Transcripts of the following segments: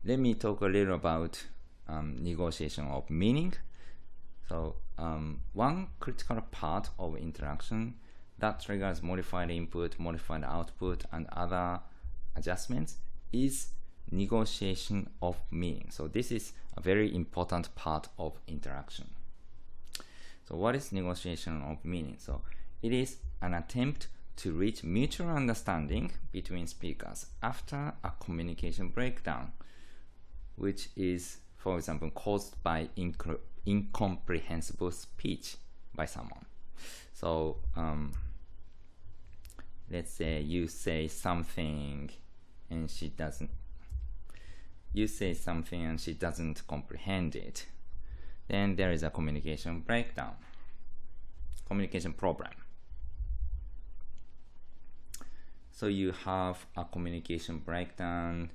let me talk a little about negotiation of meaning. So one critical part of interaction that triggers modified input, modified output, and other adjustments is negotiation of meaning. So this is a very important part of interaction. So what is negotiation of meaning? So it is an attempt to reach mutual understanding between speakers after a communication breakdown, which is, for example, caused by incomprehensible speech by someone. So let's say you say something and she doesn't comprehend it. Then there is a communication breakdown, communication problem. So you have a communication breakdown,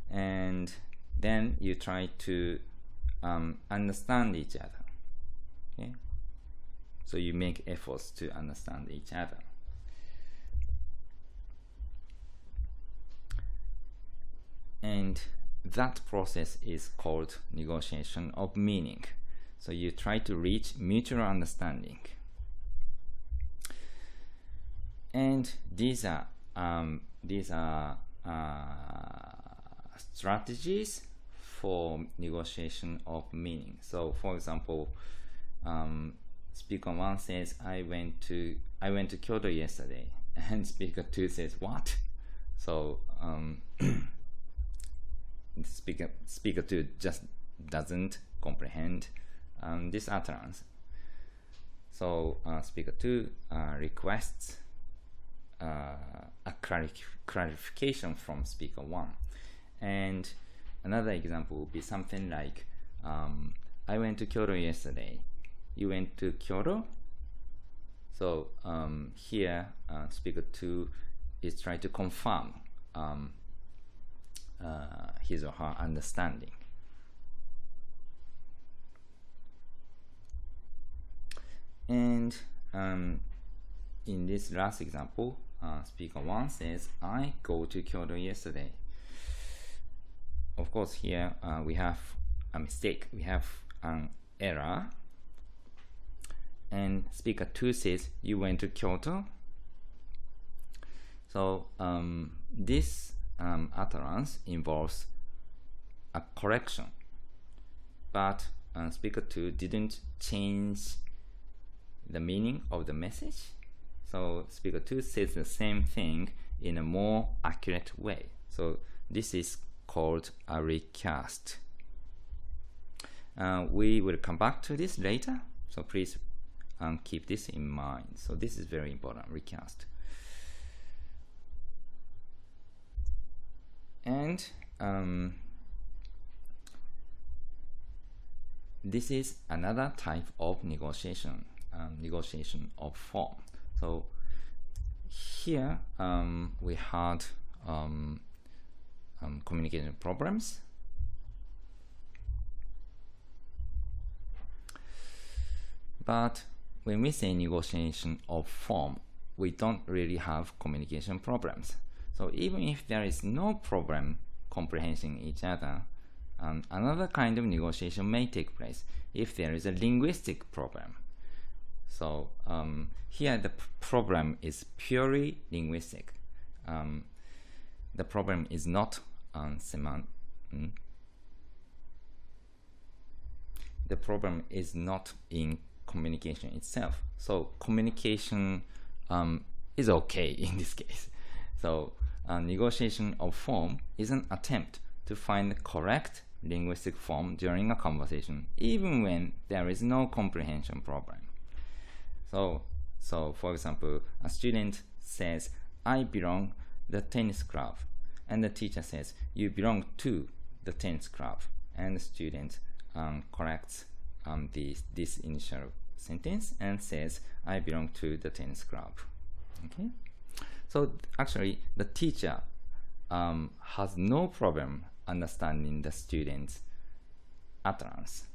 and then you try to understand each other. Okay? So you make efforts to understand each other. And that process is called negotiation of meaning. So you try to reach mutual understanding. And these are strategies for negotiation of meaning. So for example, speaker 1 says, I went to Kyoto yesterday, and speaker 2 says, what? So speaker 2 just doesn't comprehend this utterance. So speaker 2 requests a clarification from speaker 1. And another example would be something like, I went to Kyoto yesterday. You went to Kyoto? So here speaker 2 is trying to confirm his or her understanding. And in this last example, speaker 1 says, I go to Kyoto yesterday. Of course, here we have a mistake. We have an error. And speaker 2 says, you went to Kyoto. So this utterance involves a correction. But speaker 2 didn't change the meaning of the message. So speaker 2 says the same thing in a more accurate way. So this is called a recast. We will come back to this later, so please keep this in mind. So this is very important, recast. And this is another type of negotiation, negotiation of form. So here we had communication problems. But when we say negotiation of form, we don't really have communication problems. So even if there is no problem comprehending each other, another kind of negotiation may take place if there is a linguistic problem. So here the problem is purely linguistic. The problem is not the problem is not in communication itself. So communication is okay in this case. So negotiation of form is an attempt to find the correct linguistic form during a conversation, even when there is no comprehension problem. So for example, a student says, I belong the tennis club, and the teacher says, you belong to the tennis club, and the student corrects this initial sentence and says, I belong to the tennis club. Okay. So actually, the teacher has no problem understanding the student's utterance.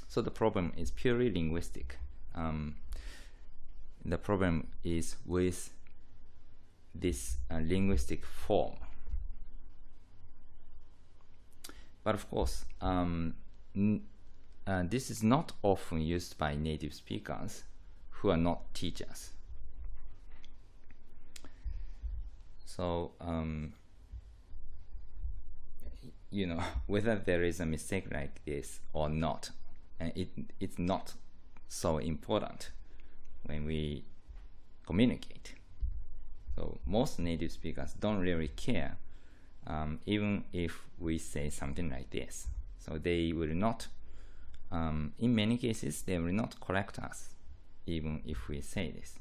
So the problem is purely linguistic. The problem is with this linguistic form. but of course, this is not often used by native speakers who are not teachers. So, you know, whether there is a mistake like this or not, it's not so important when we communicate. So most native speakers don't really care, even if we say something like this. So they will not, in many cases, they will not correct us, even if we say this.